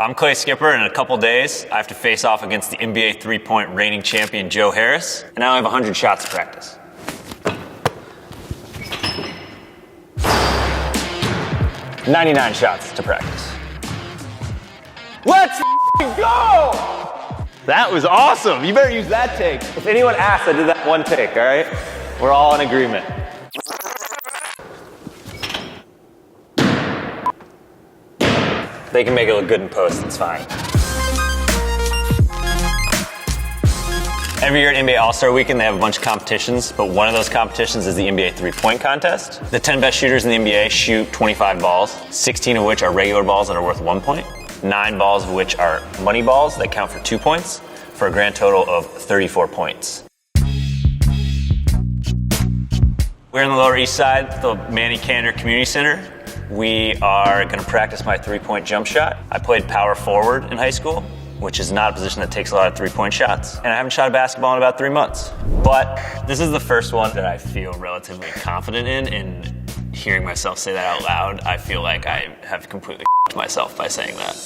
I'm Clay Skipper, and in a couple days, I have to face off against the NBA three-point reigning champion Joe Harris, and now I have 100 shots to practice. $99 shots to practice. Let's go! That was awesome. You better use that take. If anyone asks, I did that one take, all right? We're all in agreement. They can make it look good in post, it's fine. Every year at NBA All-Star Weekend, they have a bunch of competitions, but one of those competitions is the NBA three-point contest. The 10 best shooters in the NBA shoot 25 balls, 16 of which are regular balls that are worth 1 point, 9 balls of which are money balls that count for 2 points, for a grand total of 34 points. We're in the Lower East Side, the Manny Cantor Community Center. We are gonna practice my three-point jump shot. I played power forward in high school, which is not a position that takes a lot of three-point shots. And I haven't shot a basketball in about 3 months. But this is the first one that I feel relatively confident in, and hearing myself say that out loud, I feel like I have completely f***ed myself by saying that.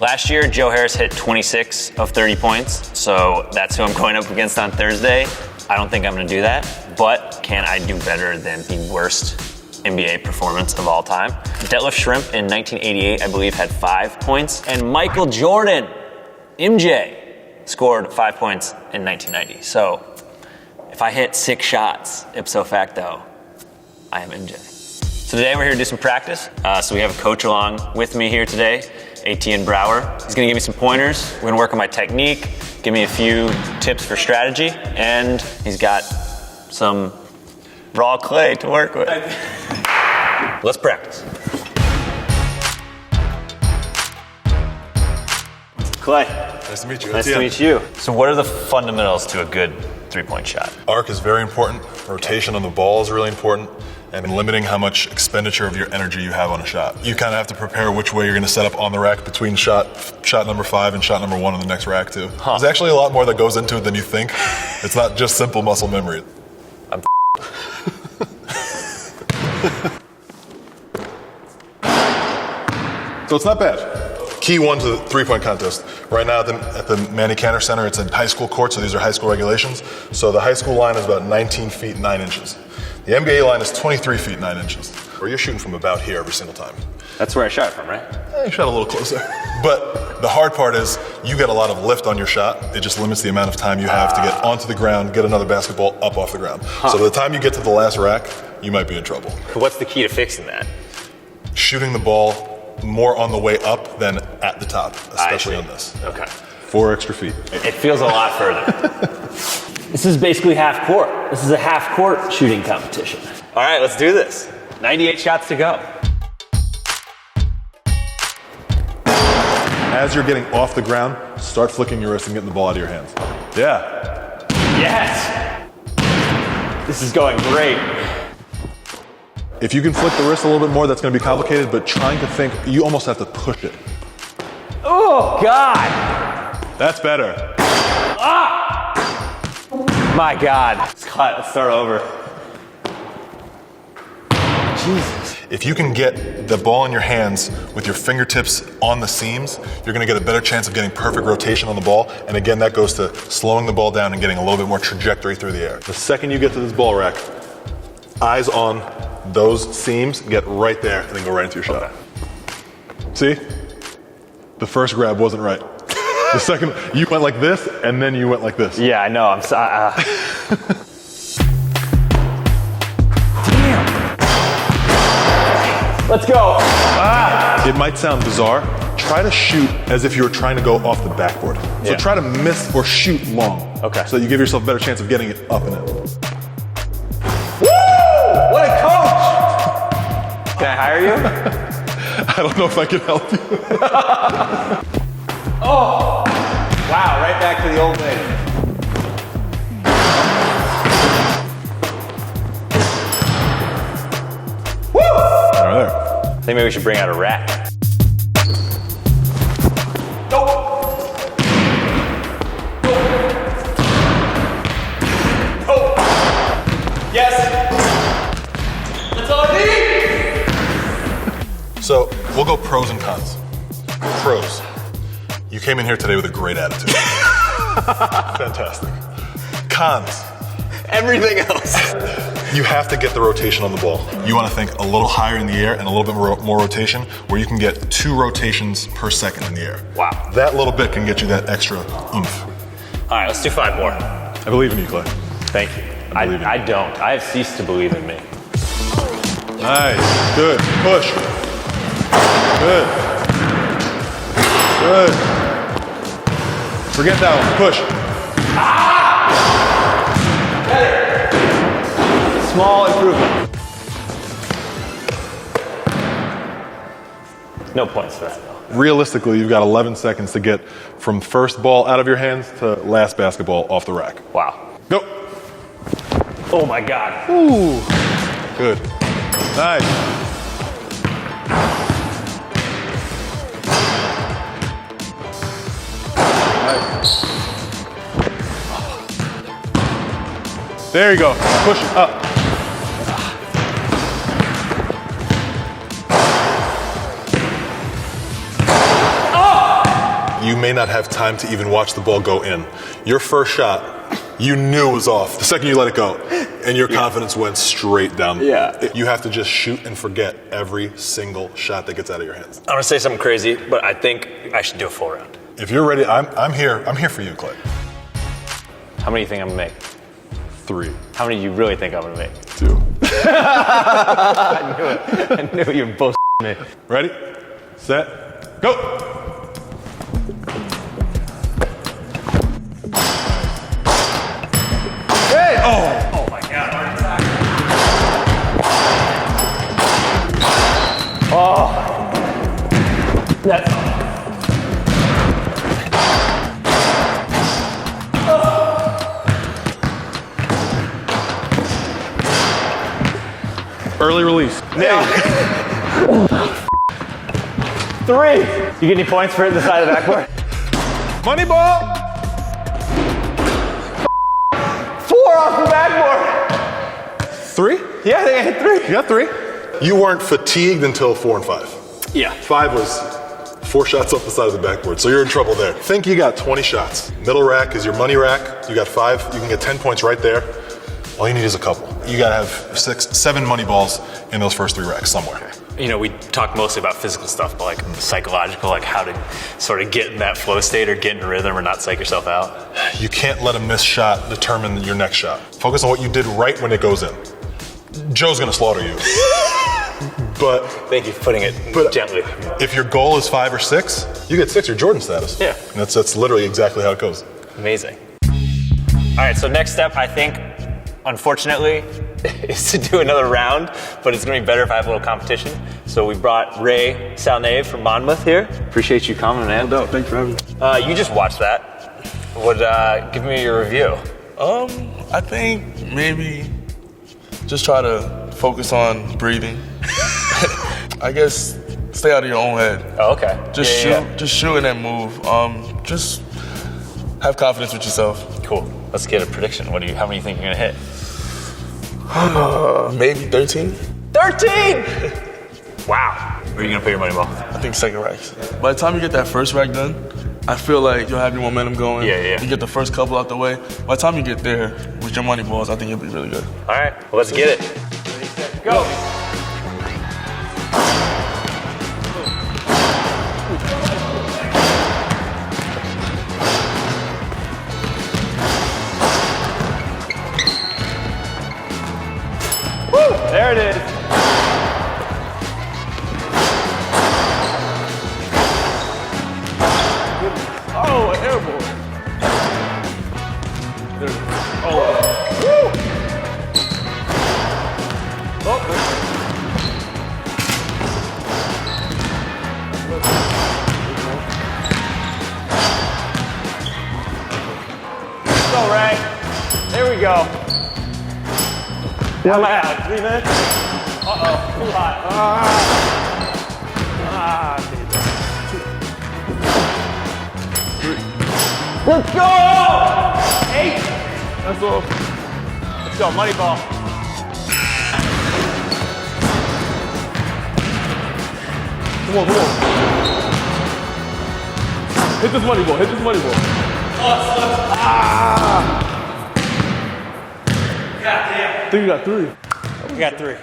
Last year, Joe Harris hit 26 of 30 points, so that's who I'm going up against on Thursday. I don't think I'm gonna do that, but can I do better than the worst NBA performance of all time? Detlef Schrempf in 1988, I believe, had 5 points, and Michael Jordan, MJ, scored 5 points in 1990. So if I hit 6 shots, ipso facto, I am MJ. So today we're here to do some practice. So we have a coach along with me here today, Etienne Brower. He's gonna give me some pointers. We're gonna work on my technique, give me a few tips for strategy, and he's got some raw clay to work with. Let's practice. Clay. Nice to meet you. Nice to meet you. So what are the fundamentals to a good three-point shot? Arc is very important. Rotation on the ball is really important. And limiting how much expenditure of your energy you have on a shot. You kind of have to prepare which way you're going to set up on the rack between shot number 5 and shot number 1 on the next rack too. There's actually a lot more that goes into it than you think. It's not just simple muscle memory. So it's not bad. Key one to the three-point contest. Right now at the Manny Cantor Center, it's a high school court, so these are high school regulations. So the high school line is about 19 feet 9 inches. The NBA line is 23 feet 9 inches. Or you're shooting from about here every single time. That's where I shot from, right? You shot a little closer. But the hard part is you get a lot of lift on your shot. It just limits the amount of time you have to get onto the ground, get another basketball up off the ground. So by the time you get to the last rack, you might be in trouble. What's the key to fixing that? Shooting the ball more on the way up than at the top, especially on this. Okay. 4 extra feet. It feels a lot further. This is basically half court. This is a half court shooting competition. All right, let's do this. 98 shots to go. As you're getting off the ground, start flicking your wrist and getting the ball out of your hands. Yeah. Yes! This is going great. If you can flick the wrist a little bit more, that's going to be complicated, but trying to think, you almost have to push it. Oh, God! That's better. My God. Let's start over. Jesus. If you can get the ball in your hands with your fingertips on the seams, you're going to get a better chance of getting perfect rotation on the ball. And again, that goes to slowing the ball down and getting a little bit more trajectory through the air. The second you get to this ball rack, eyes on those seams, get right there and then go right into your shot. Okay. See? The first grab wasn't right. The second, you went like this, and then you went like this. Yeah, I know. I'm sorry. Damn. Let's go. It might sound bizarre. Try to shoot as if you were trying to go off the backboard. So try to miss or shoot long. Okay. So that you give yourself a better chance of getting it up and in. Woo! What a coach! Can I hire you? I don't know if I can help you. Oh! Wow, right back to the old days. Woo! Right there. I think maybe we should bring out a rack. Yes! That's all I need! So We'll go pros and cons. Pros. You came in here today with a great attitude. Fantastic. Cons. Everything else. You have to get the rotation on the ball. You want to think a little higher in the air and a little bit more rotation, where you can get 2 rotations per second in the air. Wow. That little bit can get you that extra oomph. All right, let's do 5 more. I believe in you, Clay. Thank you. I don't. I have ceased to believe in me. Nice. Good. Push. Good. Good. Forget that one. Push. Small improvement. No points for that. Realistically, you've got 11 seconds to get from first ball out of your hands to last basketball off the rack. Wow. Go. Oh my God. Ooh. Good. Nice. Nice. There you go. Push it up. You may not have time to even watch the ball go in. Your first shot, you knew was off. The second you let it go, and your confidence went straight down. Yeah. You have to just shoot and forget every single shot that gets out of your hands. I'm gonna say something crazy, but I think I should do a full round. If you're ready, I'm here. I'm here for you, Clay. How many do you think I'm gonna make? 3. How many do you really think I'm gonna make? 2. I knew it. I knew you were bullshitting me. Ready, set, go. Hey! Oh my God. Oh. That's. Early release. Now. 3. You get any points for hitting the side of the backboard? Money ball. 4 off the backboard. 3? Yeah, I think I hit 3. You got 3. You weren't fatigued until 4 and 5. Yeah. 5 was 4 shots off the side of the backboard, so you're in trouble there. Think you got 20 shots. Middle rack is your money rack. You got 5. You can get 10 points right there. All you need is a couple. You gotta have 6, 7 money balls in those first 3 racks somewhere. You know, we talk mostly about physical stuff, but like psychological, like how to sort of get in that flow state or get in rhythm or not psych yourself out. You can't let a missed shot determine your next shot. Focus on what you did right when it goes in. Joe's gonna slaughter you. But Thank you for putting it gently. if your goal is 5 or 6, you get 6 or Jordan status. Yeah. And that's literally exactly how it goes. Amazing. All right, so next step, I think, unfortunately, is to do another round, but it's gonna be better if I have a little competition. So we brought Ray Salnave from Monmouth here. Appreciate you coming, man. No doubt. Thanks for having me. You just watched that. Give me your review. I think maybe just try to focus on breathing. I guess stay out of your own head. Oh, okay. Just Yeah, shoot, yeah. just shoot and then move. Just have confidence with yourself. Cool. Let's get a prediction. How many do you think you're gonna hit? Maybe 13. 13! Wow. Where are you gonna put your money ball? I think second racks. By the time you get that first rack done, I feel like you'll have your momentum going. Yeah, yeah. You get the first couple out the way. By the time you get there with your money balls, I think you'll be really good. All right, well, let's get it. Go. Woo! There it is. Oh, an air ball. Woo! Go, Ray. There we go. How am I out? 3 minutes? Uh-oh, too hot. Let's go! 8. That's all. Let's go, money ball. Come on. Hit this money ball. I think you got 3. We got 3.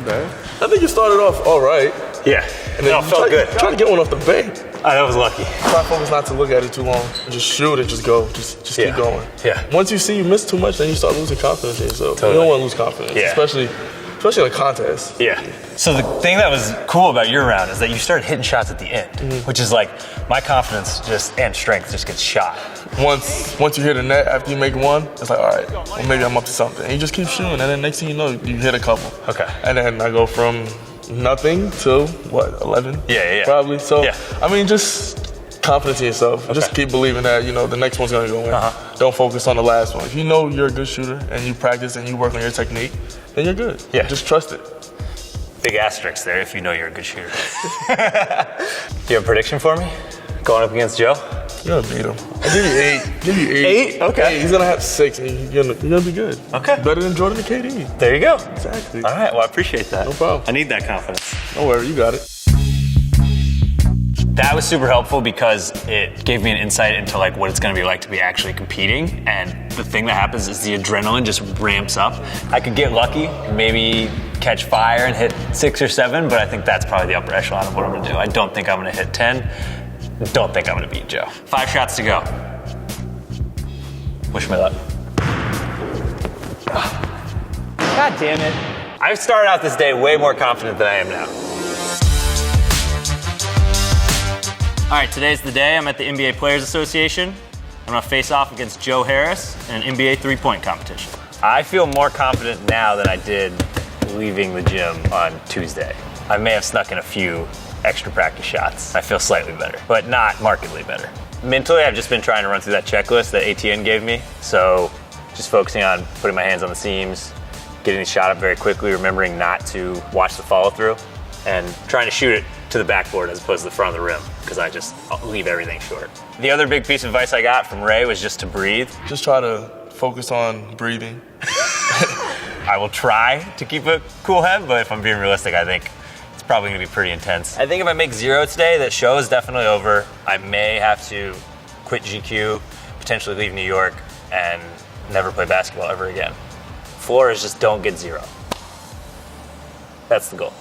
Bad. I think you started off all right. Yeah, And then it felt good. Try to get one off the bank. That was lucky. Try focus not to look at it too long. Just shoot and just go. Just keep going. Yeah. Once you see you miss too much, then you start losing confidence in yourself. Totally. You don't want to lose confidence, Yeah. especially in a contest. Yeah. So the thing that was cool about your round is that you started hitting shots at the end, which is like my confidence and strength just gets shot. Once you hit a net after you make one, it's like, all right, well, maybe I'm up to something. And you just keep shooting, and then next thing you know, you hit a couple. Okay. And then I go from nothing to, 11? Yeah. Probably. So, Yeah. I mean, just confidence in yourself. Just keep believing that, the next one's going to go in. Don't focus on the last one. If you know you're a good shooter and you practice and you work on your technique, then you're good. Yeah. Just trust it. Big asterisk there if you know you're a good shooter. Do you have a prediction for me? Going up against Joe? You're going to beat him. I'll give you 8. Give you 8. 8? Okay. He's going to have 6, and you're going to be good. Okay. Better than Jordan and KD. There you go. Exactly. All right, well, I appreciate that. No problem. I need that confidence. Don't worry, you got it. That was super helpful because it gave me an insight into like what it's going to be like to be actually competing. And the thing that happens is the adrenaline just ramps up. I could get lucky, maybe catch fire and hit 6 or 7, but I think that's probably the upper echelon of what I'm going to do. I don't think I'm going to hit 10. Don't think I'm going to beat Joe. 5 shots to go. Wish me luck. God damn it. I've started out this day way more confident than I am now. All right, today's the day. I'm at the NBA Players Association. I'm gonna face off against Joe Harris in an NBA three-point competition. I feel more confident now than I did leaving the gym on Tuesday. I may have snuck in a few extra practice shots. I feel slightly better, but not markedly better. Mentally, I've just been trying to run through that checklist that Etienne gave me. So just focusing on putting my hands on the seams, getting the shot up very quickly, remembering not to watch the follow through, and trying to shoot it to the backboard as opposed to the front of the rim, because I'll leave everything short. The other big piece of advice I got from Ray was just to breathe. Just try to focus on breathing. I will try to keep a cool head, but if I'm being realistic, I think it's probably gonna be pretty intense. I think if I make 0 today, that show is definitely over. I may have to quit GQ, potentially leave New York, and never play basketball ever again. Floor is just don't get 0. That's the goal.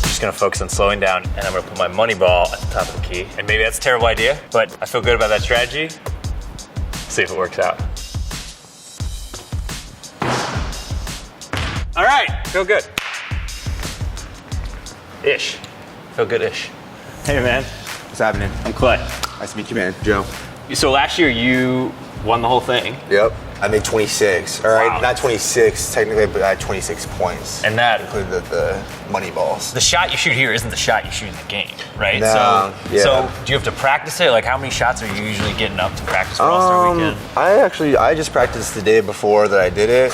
Just gonna focus on slowing down, and I'm gonna put my money ball at the top of the key. And maybe that's a terrible idea, but I feel good about that strategy. See if it works out. All right, feel good. Ish. Feel good-ish. Hey, man. What's happening? I'm Clay. Nice to meet you, man. Joe. So last year you won the whole thing, Yep. I made 26. All right, Wow. not 26 technically, but I had 26 points. and that Included the money balls. the shot you shoot here isn't the shot you shoot in the game, right? No, yeah. So do you have to practice it? Like, how many shots are you usually getting up to practice for All-Star Weekend? I just practiced the day before that I did it.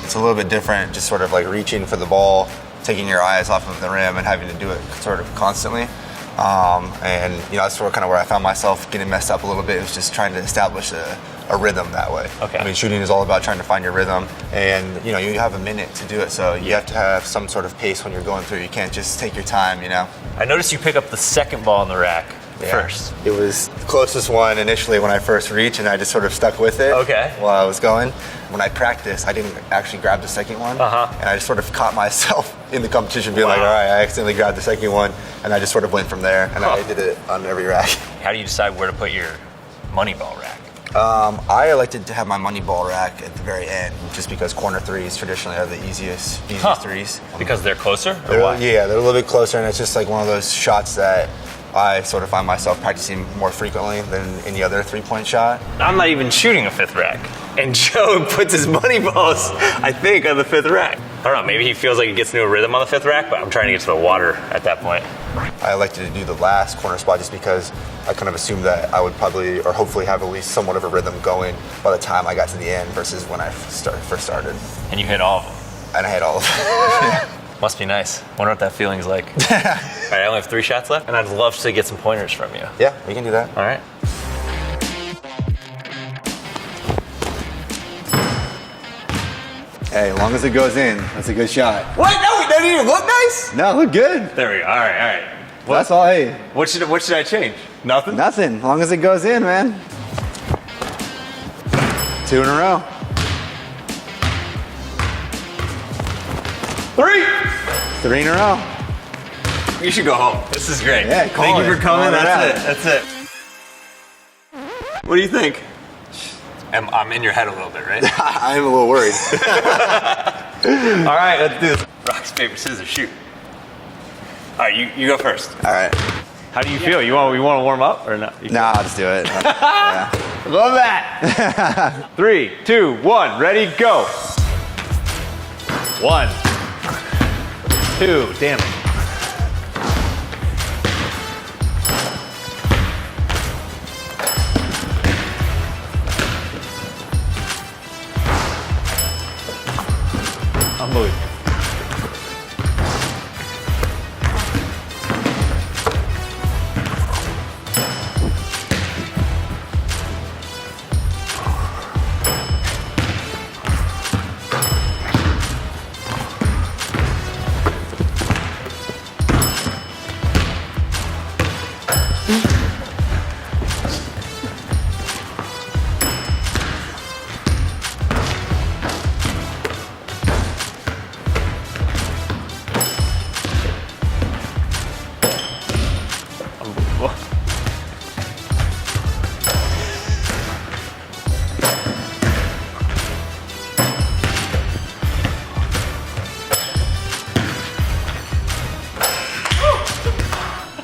It's a little bit different, just sort of like reaching for the ball, taking your eyes off of the rim and having to do it sort of constantly. And that's sort of kind of where I found myself getting messed up a little bit. It was just trying to establish a rhythm that way. Okay. I mean, shooting is all about trying to find your rhythm, and you have a minute to do it, so you have to have some sort of pace when you're going through. You can't just take your time, I noticed you pick up the second ball in the rack first. It was the closest one initially when I first reached, and I just sort of stuck with it Okay. while I was going. When I practiced, I didn't actually grab the second one, and I just sort of caught myself in the competition being like, all right, I accidentally grabbed the second one, and I just sort of went from there, and I did it on every rack. How do you decide where to put your money ball rack? I elected to have my money ball rack at the very end, just because corner threes traditionally are the easiest threes. Because they're closer? Or why? Yeah, they're a little bit closer, and it's just like one of those shots that I sort of find myself practicing more frequently than any other three-point shot. I'm not even shooting a fifth rack. And Joe puts his money balls, I think, on the fifth rack. I don't know, maybe he feels like he gets into a rhythm on the fifth rack, but I'm trying to get to the water at that point. I elected to do the last corner spot just because I kind of assumed that I would probably, or hopefully have at least somewhat of a rhythm going by the time I got to the end versus when I first started. And you hit all of them. And I hit all of them. Must be nice. Wonder what that feeling's like. All right, I only have 3 shots left, and I'd love to get some pointers from you. Yeah, we can do that. All right. Hey, as long as it goes in, that's a good shot. What? No, didn't even look nice? No, look good. There we go. All right. That's all. Hey, What should I change? Nothing? nothing. As long as it goes in, man. 2 in a row. 3. 3 in a row. You should go home. This is great. Yeah, Thank you for coming. Call it That's it. What do you think? I'm in your head a little bit, right? I'm a little worried. All right, let's do this. Rock, paper, scissors, shoot. All right, you go first. All right. How do you feel? You want to warm up or not? Nah, I'll just do it. Yeah. Love that. 3, 2, 1, ready, go. 1, 2, damn it. Unbelievable.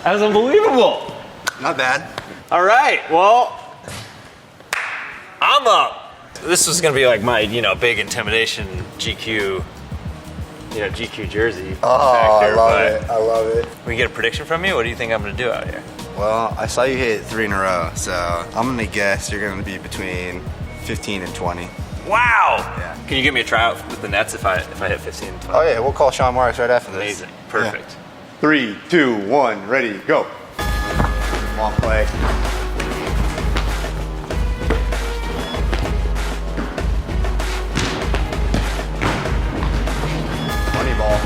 That was unbelievable. Not bad. All right, well, I'm up. This was gonna be like my, big intimidation GQ, GQ jersey. I factor, love but it. I love it. We get a prediction from you? What do you think I'm gonna do out here? Well, I saw you hit 3 in a row, so I'm gonna guess you're gonna be between 15 and 20. Wow! Yeah. Can you give me a tryout with the Nets if I hit 15 and 20? Oh yeah, we'll call Sean Marks right after this. Amazing. Perfect. Yeah. 3, 2, 1, ready, go. Come on, play. Money ball.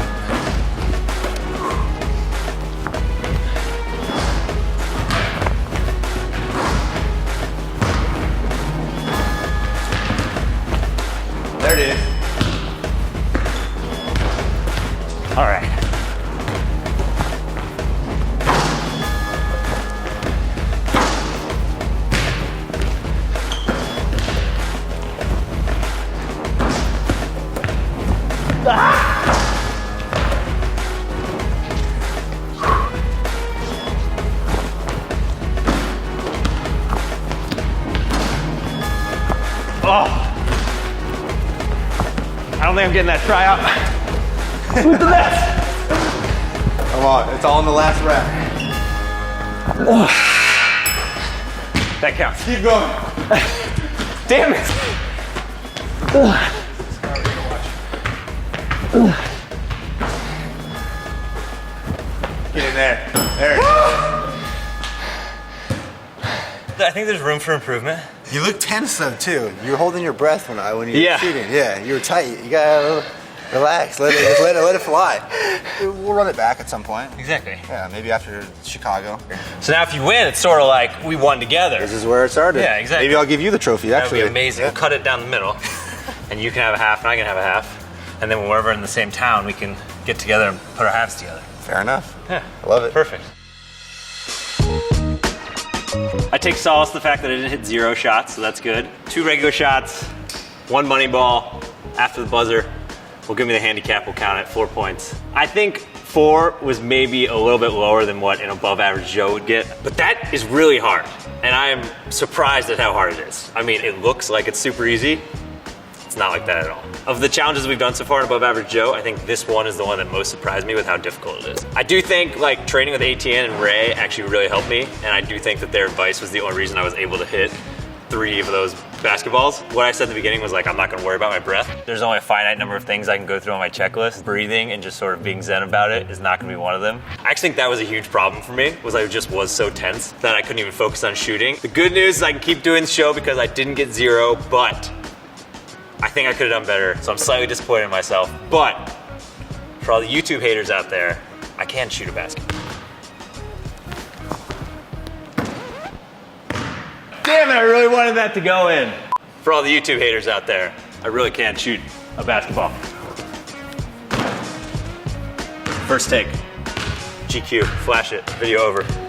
There it is. All right. I don't think I'm getting that tryout. With the Nets. Come on, it's all in the last rep. That counts. Keep going. Damn it. Get in there. There. I think there's room for improvement. You look tense though too. You were holding your breath when you were Yeah. shooting. Yeah, you were tight. You gotta relax. Let it fly. We'll run it back at some point. Exactly. Yeah, maybe after Chicago. So now if you win, it's sort of like we won together. This is where it started. Yeah, exactly. Maybe I'll give you the trophy. That would Actually, be amazing. Yeah. We'll cut it down the middle, and you can have a half, and I can have a half. And then when we're in the same town, we can get together and put our halves together. Fair enough. Yeah. I love it. Perfect. I take solace in the fact that I didn't hit 0 shots, so that's good. 2 regular shots, 1 money ball after the buzzer. Will give me the handicap, we'll count it, 4 points. I think 4 was maybe a little bit lower than what an above average Joe would get, but that is really hard. And I am surprised at how hard it is. I mean, it looks like it's super easy. It's not like that at all. Of the challenges we've done so far in Above Average Joe, I think this one is the one that most surprised me with how difficult it is. I do think like training with Etienne and Ray actually really helped me, and I do think that their advice was the only reason I was able to hit 3 of those basketballs. What I said at the beginning was like, I'm not gonna worry about my breath. There's only a finite number of things I can go through on my checklist. Breathing and just sort of being zen about it is not gonna be one of them. I actually think that was a huge problem for me, was I just was so tense that I couldn't even focus on shooting. The good news is I can keep doing the show because I didn't get 0, but I think I could have done better, so I'm slightly disappointed in myself. But For all the YouTube haters out there, I can shoot a basketball. Damn it, I really wanted that to go in. For all the YouTube haters out there, I really can't shoot a basketball. First take. GQ, flash it, video over.